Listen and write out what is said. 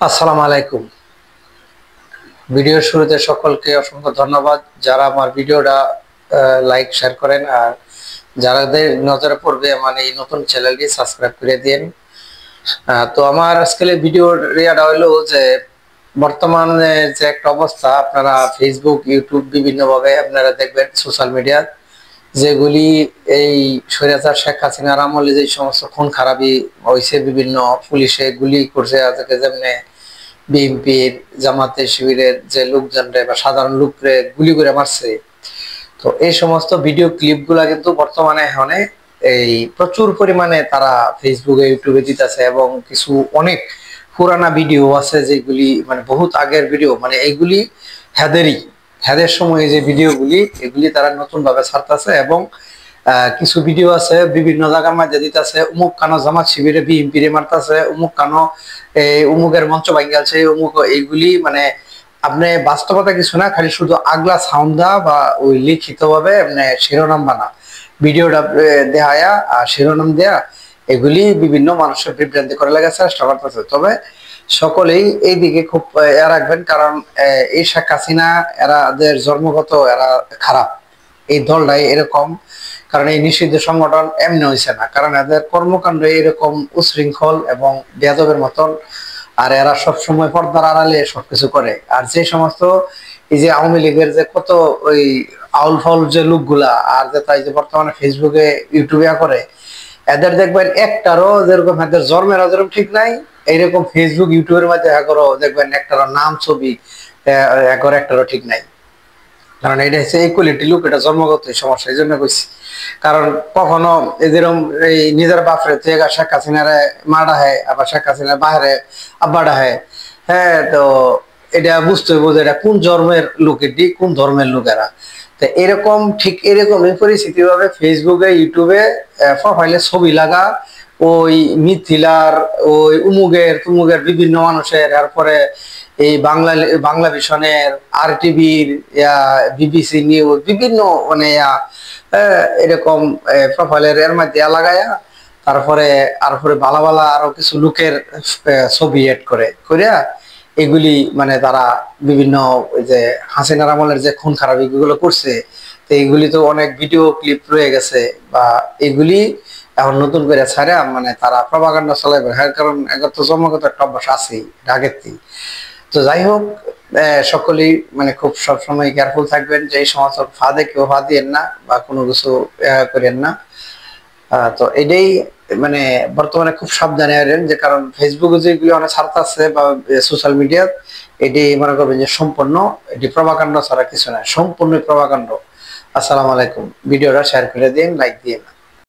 আসসালামু আলাইকুম। ভিডিওর শুরুতে সকলকে অসংখ্য ধন্যবাদ যারা আমার ভিডিওটা লাইক শেয়ার করেন, আর যারাদের নজরে পড়বে আমার এই নতুন চ্যানেলটি সাবস্ক্রাইব করে দিন। তো আমার আজকের ভিডিওর রিয়াটা হলো যে বর্তমানে যে একটা অবস্থা, আপনারা ফেসবুক ইউটিউব বিভিন্নভাবে আপনারা দেখবেন সোশ্যাল মিডিয়া যেগুলি এই স্বৈরাচার শেখ হাসিনার আমলে যে সমস্ত খুন খারাপি হয়েছে, বিভিন্ন পুলিশে গুলি করছে, আজকে যেমনি বিএনপির জামাতে শিবিরের যে লোকজনরে বা সাধারণ লোকরে গুলি করে মারছে। তো এই সমস্ত ভিডিও ক্লিপ গুলা কিন্তু বর্তমানে এখন এই প্রচুর পরিমাণে তারা ফেসবুকে ইউটিউবে দিতেছে, এবং কিছু অনেক পুরানা ভিডিও আছে যেগুলি মানে বহুত আগের ভিডিও, মানে এইগুলি হেদের সময়ে যে ভিডিওগুলি এগুলি তারা নতুন ভাবে ছাড়তেছে। এবং কিছু ভিডিও আছে বিভিন্ন জায়গার মধ্যে দিতেছে, উমুক কানো জামাত শিবিরে বিএনপিরে মারতেছে, উমুক কানো উমুকের মঞ্চ ভাঙ্গালছে, উমুক এইগুলি মানে আপনি বাস্তবতা কিছু না, খালি শুধু আগলা সাউন্ড দা বা ওই লিখিত ভাবে মানে শিরোনাম বানা ভিডিওটা দেখায়া আর শিরোনাম দেয়া, এগুলি বিভিন্ন মানুষের বিভ্রান্তি করে লাগার চেষ্টা করতেছে। তবে সকলেই এই দিকে খুব রাখবেন, কারণ এই শেখ হাসিনা এরাদের জন্মগত এরা খারাপ, এই দলটাই এরকম। কারণ এই নিষিদ্ধ সংগঠন এমনি হয়েছে না, কারণ এদের কর্মকাণ্ড এরকম উশৃঙ্খল এবং বেয়াদবের মতন, আর এরা সবসময় পর্দার আড়ালে সবকিছু করে। আর যে সমস্ত এই যে আওয়ামী লীগের যে কত ওই আউল ফাউল যে লোকগুলা, আর যে তাই যে বর্তমানে ফেসবুকে ইউটিউবে করে, এদের দেখবেন একটারও যেরকম এদের জন্মের যেরকম ঠিক নাই, এইরকম ফেসবুক ইউটিউবের মধ্যে একরও দেখবেন একটারও নাম ছবি একটারও ঠিক নাই। কারণ এটা হচ্ছে ইকুয়ালিটি লুক, এটা জন্মগত সমস্যা। এই জন্য কইছি, কারণ কখনো এদেরম এই নিজের বাপরে থেকে শেখ হাসিনারে মাডা হয়, আবার শেখ হাসিনার বাহিরে আব্বাডা হয়। হ্যাঁ, তো এটা বুঝতে হইব যে এটা কোন ধর্মের লোক, এটি কোন ধর্মের লোকেরা। তো এরকম ঠিক এরকমই পরিস্থিতি ভাবে ফেসবুকে ইউটিউবে প্রোফাইলে ছবি লাগা ওই মিথিলার ওই উমুগের তুমুগের বিভিন্ন মানুষের, তারপরে এই বাংলা ভিশনের, আর টিভির, বিবিসি নিউজ বিভিন্ন মানে এরকম প্রোফাইলের এর মধ্যে লাগায়া, তারপরে ভালো ভালো আরো কিছু লোকের ছবি এড করে করিয়া এগুলি মানে তারা বিভিন্ন ওই যে হাসিনার আমলের যে খুন খারাপ এগুলো করছে। তো এইগুলি তো অনেক ভিডিও ক্লিপ রয়ে গেছে, বা এগুলি এখন নতুন করে ছাড়া মানে তারা প্রপাগান্ডা চালাইবে। হ্যাঁ, কারণ এগুলো তো জন্মগত একটা অভ্যাস আছেই আগের থেকে। তো যাই হোক, সকলেই মানে খুব সবসময় কেয়ারফুল থাকবেন যে এই সমস্ত ফাঁদে কেউ ফা দিয়েন না বা কোনো কিছু করেন না। তো এটাই মানে বর্তমানে খুব সাবধানে আছেন, যে কারণ ফেসবুকে যেগুলি অনেক ছাড়তে আছে বা সোশ্যাল মিডিয়া, এটি মনে করবেন যে সম্পূর্ণ এটি প্রভাকাণ্ড ছাড়া কিছু না, সম্পূর্ণ প্রভাকাণ্ড। আসসালামু আলাইকুম। ভিডিওটা শেয়ার করে দিন, লাইক দিন।